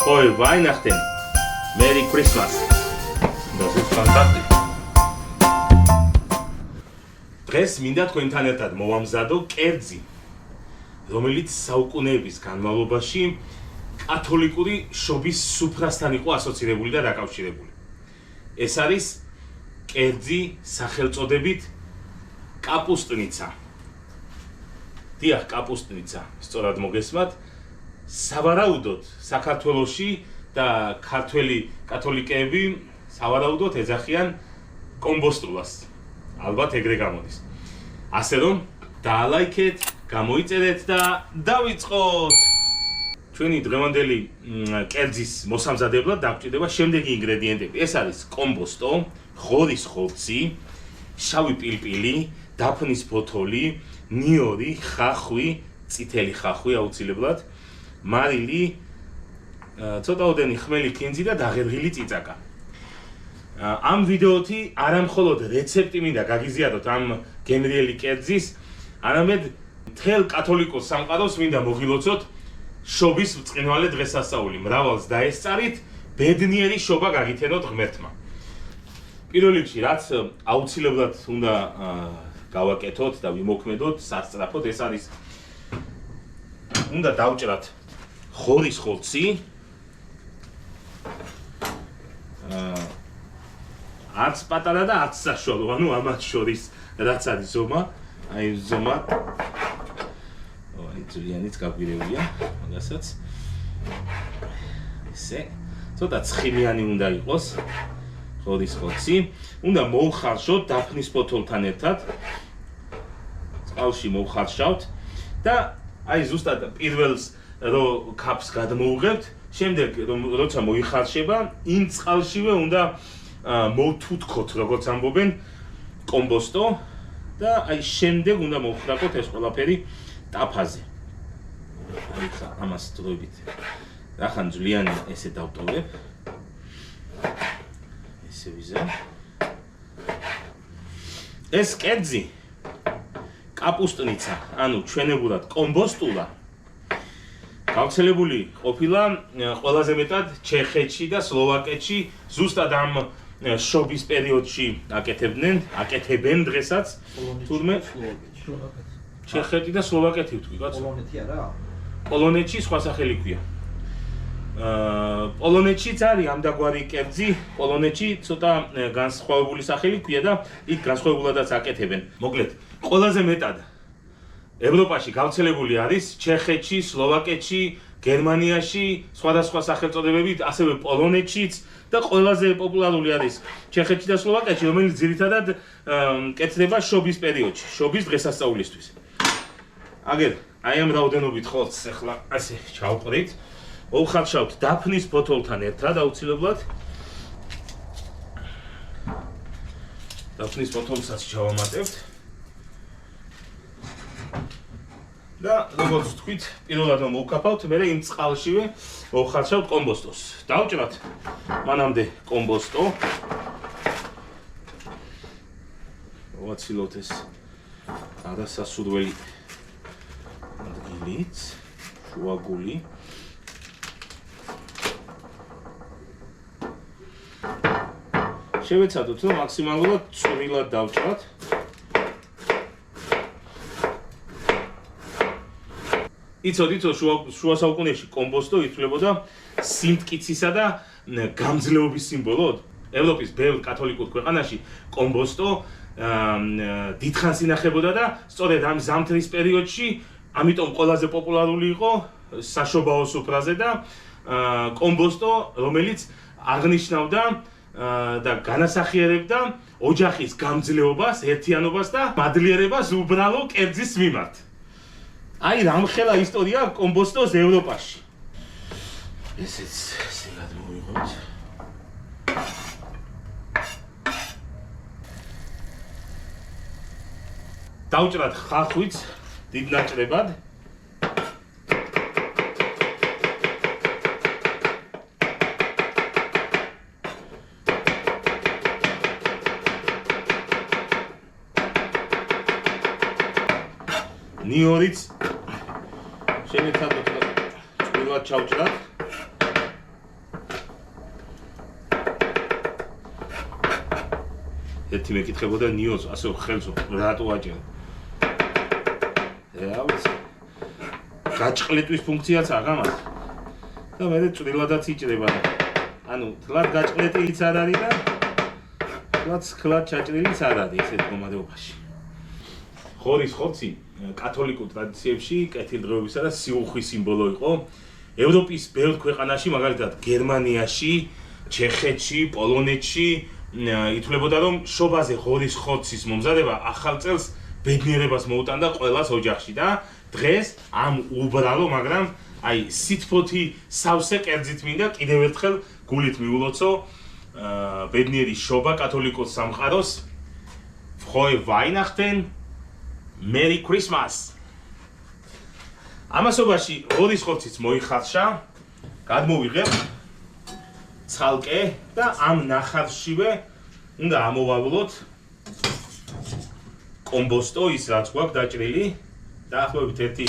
Frohe Weihnachten. Merry Christmas. Das ist fantastisch. დღეს მინდა თქვენთან ერთად მოვამზადო კერძი, რომელიც საუკუნეების განმავლობაში კათოლიკური შობის სუფრასთან იყო ასოცირებული და დაკავშირებული. ეს არის კერძი სახელწოდებით კაპუსტნიცა. დიახ, კაპუსტნიცა, სწორად მოგესმათ. სავარაუდოდ საქართველოში და ქართველი კათოლიკეები სავარაუდოდ ეძახიან კომბოსტულას. ალბათ ეგრე გამოდის. ასე რომ დაალაიქეთ, გამოიწერეთ და დავიწყოთ. ჩვენი დღევანდელი კერძის მოსამზადებლად დაგვჭირდება შემდეგი ინგრედიენტები. ეს არის კომბოსტო, ღორის ხორცი, შავი პილპილი, დაფნის ფოთოლი, ნიორი, ხახვი, წითელი ხახვი აუცილებლად, მარილი, ცოტაოდენი ხმელი ქინძი და დაღერღილი წიწაკა. ამ ვიდეოთი არა მხოლოდ რეცეპტი მინდა გაგიზიაროთ ამ გემრიელი კერძის, არამედ მთელ კათოლიკოს სამყაროს მინდა მოგილოცოთ შობის ბრწყინვალე დღესასწაული. მრავალს დაესწარით, ბედნიერი შობა გაგითენოთ ღმერთმა. პირველ რიგში, რაც აუცილებლად უნდა გავაკეთოთ და ვიმოქმედოთ სასწრაფოდ, ეს არის უნდა დავჭრათ ღორის ხორცი, არც პატარა და არც საშუალო, ანუ ამათ შორის რაც არის ზომა, აი ზომა ძვლიანიც გაგვირევია, მაგასაც ესე, ცოტა ცხიმიანი უნდა იყოს ღორის ხორცი, უნდა მოვხარშოთ დაფნის ფოთოლთან ერთად, წყალში მოვხარშავთ და აი ზუსტად პირველს რო კაპს გადმოუღებთ, შემდეგ როცა მოიხარშება, იმ წყალშივე უნდა მოვთუთქოთ, როგორც ამბობენ, კომბოსტო და აი შემდეგ უნდა მოვხრაკოთ ეს ყველაფერი ტაფაზე. აი ხა ამას დროებით რახან ძვლიანი ესე დავტოვებ. ესე ვიზა. ეს კერძი კაპუსტნიცა, ანუ ჩვენებურად კომბოსტულა გავრცელებული ყოფილა ყველაზე მეტად ჩეხეთში და სლოვაკეთში, ზუსტად ამ შობის პერიოდში აკეთებენ დღესაც, თურმე ჩეხეთი და სლოვაკეთი ვთქვი, კაცო. პოლონეთი არა? პოლონეთში სხვა სახელი ქვია. პოლონეთშიც არის ამდაგვარი კერძი, პოლონეთში ცოტა განსხვავებული სახელი ქვია და იქ განსხვავებულადაც აკეთებენ. მოკლედ, ყველაზე მეტად ევროპაში გავრცელებული არის ჩეხეთში, სლოვაკეთში, გერმანიაში, სხვადასხვა სახელწოდებებით, ასევე პოლონეთშიც და ყველაზე პოპულარული არის ჩეხეთში და სლოვაკეთში, რომელიც ძირითადად კეთდება შობის პერიოდში, შობის დღესასწაულისთვის. აგერ აი ამ რაოდენობით ხორცს ახლა ასე ჩავყრით, მოვხარშავთ დაფნის ფოთოლთან ერთად აუცილებლად. დაფნის ფოთოლსაც ჩავამატებთ. და როგორც ვთქვით, პირველად მოვკაფავთ, მერე იმ წყალშივე მოვხარშავთ კომბოსტოს. დავჭრათ მანამდე კომბოსტო. ვაცილოთ ეს არასასურველი ადგილიც, შუაგული. შევეცადოთ, რომ მაქსიმალურად წვრილად დავჭრათ. იცოდით, შუა საუკუნეებში კომბოსტო ითვლებოდა სიმტკიცისა და გამძლეობის სიმბოლოდ. ევროპის ბევრ კათოლიკურ ქვეყანაში კომბოსტო დიდხანს ინახებოდა და სწორედ ამ ზამთრის პერიოდში, ამიტომ ყველაზე პოპულარული იყო საშობაო სუფრაზე და კომბოსტო, რომელიც აღნიშნავდა და განასახიერებდა ოჯახის გამძლეობას, ერთიანობას და მადლიერებას უბრალო კერძის მიმართ. აი რამხელა ისტორია კომბოსტოს ევროპაში. ესეც სიგად მოვიღოთ. დავჭრათ ხახვიც დიდ ნაჭრებად. ნიორიც შევეცადოთ წვრილად ჩავჭრათ. ერთი მეკითხებოდა ნიოს ასე ხელს რატო აჭერე. გაჭყლეტვის ფუნქციაც აღამას. და მე წვრილადაც იჭრება. ანუ თლად გაჭყლეტილიც არ არის და თლად ჩაჭრილიც არ არის ესეთ მომადეობაში. ხორის ხორცი კათოლიკურ ტრადიციებში კეთილდღეობისა და სიუხვის სიმბოლო იყო. ევროპის ბევრ ქვეყანაში, მაგალითად გერმანიაში, ჩეხეთში, პოლონეთში ითვლებოდა რომ შობაზე ხორის ხორცის მომზადება ახალ წელს ბედნიერებას მოუტანდა ყველას ოჯახში და დღეს ამ უბრალო, მაგრამ აი სითფოთი სავსე კერძით მინდა კიდევ ერთხელ გულით მიულოცო ბედნიერი შობა კათოლიკოს სამყაროს. Frohe Weihnachten, Merry Christmas. ამასობაში ხორის ხორციც მოიხარშა, გადმოვიღებ ცალკე და ამ ნახარშივე უნდა ამოვავლოთ კომბოსტო ის რაც გვაქვს დაჭრილი. დაახლოებით ერთი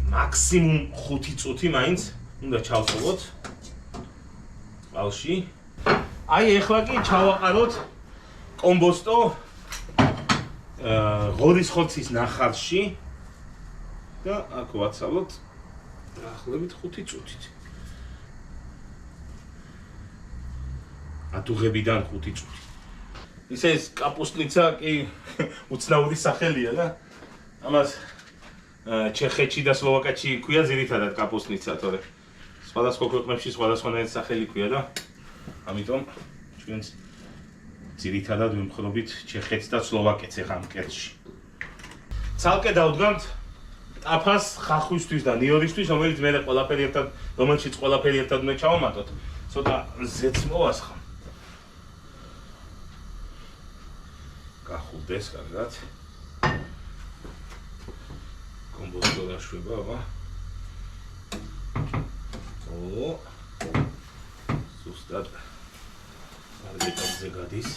მაქსიმუმ 5 წუთი მაინც უნდა ჩავწოვოთ წყალში. აი ეხლა კი ჩავაყაროთ კომბოსტო ღორის ხორცის ნახარში და აქ ვაცალოთ დაახლოებით 5 წუთით. ათუღებიდან 5 წუთი. ისე ეს კაპუსტნიცა კი უცნაური სახელია და ამას ჩეხეთში და სლოვაკეთში ქვია ძირითადად კაპუსტნიცა, თორე სხვადასხვა ქვეყნებში სხვადასხვანაირი სახელი ქვია და ამიტომ ჩვენც ძირითადად ვიმხრობით ჩეხეთს და სლოვაკეთს ახლა ამ კერძში. ცალკე დავდგამთ ტაფას ხახვისთვის და ნიორისთვის, რომელიც მე ყველაფერი ერთად, რომელშიც ყველაფერი ერთად უნდა ჩავამატოთ. ცოტა ზეც მოვასხამ. გახულდეს კარგად. კომბოსტო დაშვება, აბა. ზუსტად არგეტაზე გადის.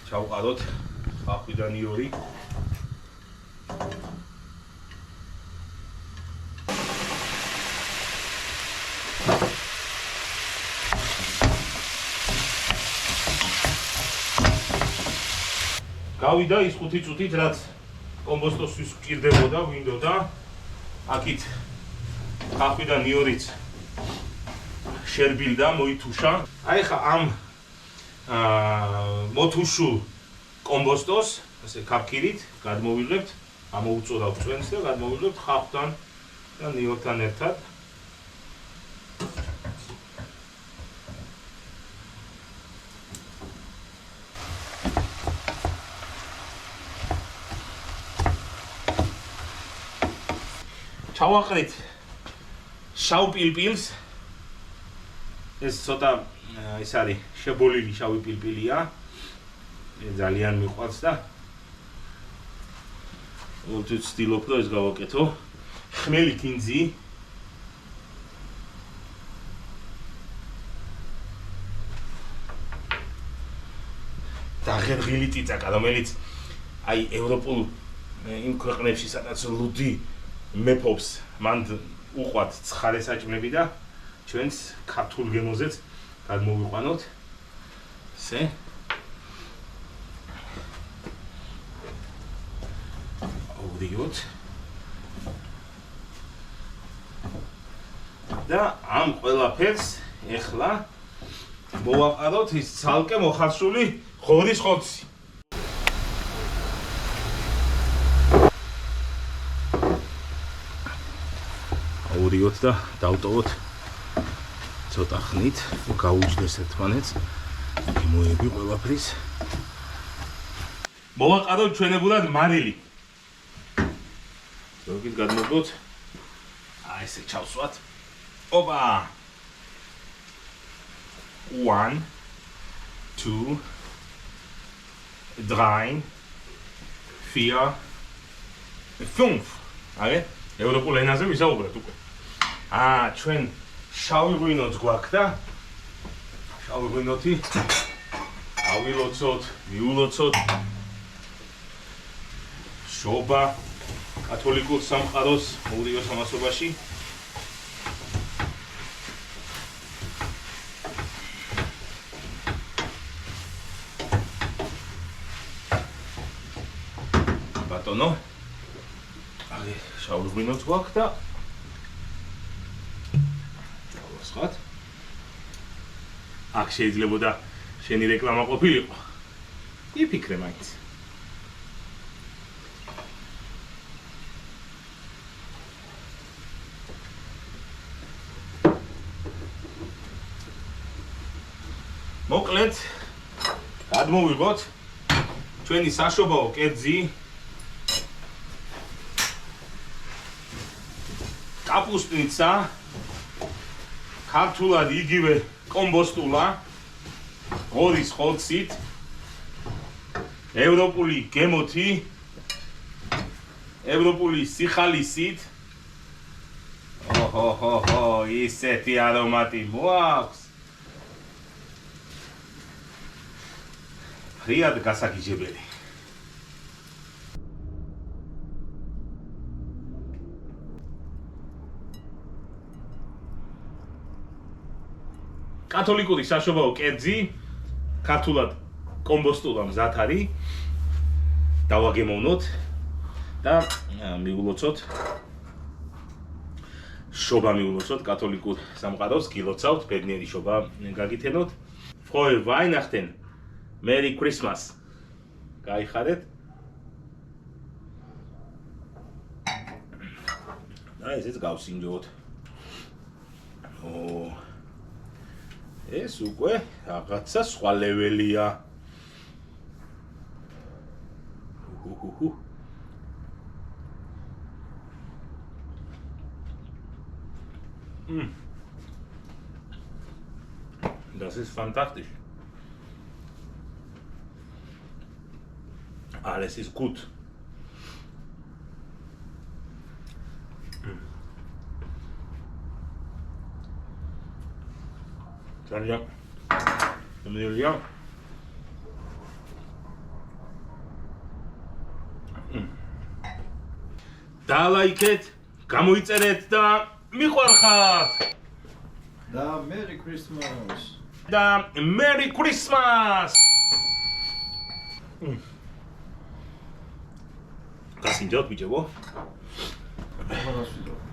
ჩავყაროთ ხახვიდან იური. გავიდა ის 5 წუთით, რაც კომბოსტოსთვის გვჭირდებოდა, გვინდოდა. აქით ხახვიდან იორიც შერბილდა, მოითუშა. აი ხა ამ მოთუშულ კომბოსტოს ასე ქაფქირით გადმოვიღებთ, ამოუწოდავთ წვენს და გადმოვიღებთ ხახვთან და ნიორთან ერთად. ჩავაყრით შავ პილპილს. ეს ცოტა ის არის შებოლილი შავი პილპილია. ძალიან მიყვარს და უთუც ვცდილობ რომ ეს გავაკეთო. ხმელი კინძი. და ღერღილი ტიტაკა, რომელიც აი ევროპულ იმ ქვეყნებში სადაც ლუდი მეფობს, მან უყვათ ცხარე საჭმელი და ჩვენს ქართულ გემოზეც გადმოვიყვანოთ. ესე აუდიოთ და ამ ყველაფერს ეხლა მოვაყაროთ ის ცალკე მოხარშული ღორის ხორცი. აუდიოთ და დავტოვოთ ცოტა ხნით, გაუჯდეს ერთმანეთს. მოები ყველაფრის. მოვაყაროთ ჩვენებურად მარილი. ზოგით გადმოგვდოთ. აი ესე ჩავსვათ. ოპა. 1 2 3 4 5. აი, ევროპულ ენაზე ვისაუბრეთ უკვე. ჩვენ შავი ღვინოც გვაქვს და შავი ღვინოთი ავილოცოთ, მიულოცოთ. შობა კათოლიკურ სამყაროს ორივე სამასობაში. ბატონო. აი, შაურღვინოც გვაქვს და ვასხათ. აქ შეიძლებოდა შენი რეკლამა ყოფილიყო. იფიქრე მაინც. მოკლედ გადმოვიღოთ ჩვენი საშობაო კერძი კაპუსტნიცა ქართულად იგივე კომბოსტულა ღორის ხორცით ევროპული გემოთი ევროპული სიხალისით ოჰო ისეთი არომატი მოაქვს ფრიად გასაგიჟებელი კათოლიკური საშობაო კერძი ქართულად კომბოსტულა მზად არის დავაგემოვნოთ და მიულოცოთ შობა მიულოცოთ კათოლიკურ სამყაროს გილოცავთ ბედნიერი შობა გაგითენოთ Frohe Weihnachten Merry Christmas გაიხარეთ და ესეც გავსინჯოთ ეს უკვე რაღაცა სხვა ლეველია. Das ist fantastisch. Alles ist gut. Ძალიან მემნელია. დალაიქეთ, გამოიწერეთ და მიყვარხართ. და Merry Christmas. და Merry Christmas. გასინჯოთ ბიჭებო. Ყველას ვიდეო.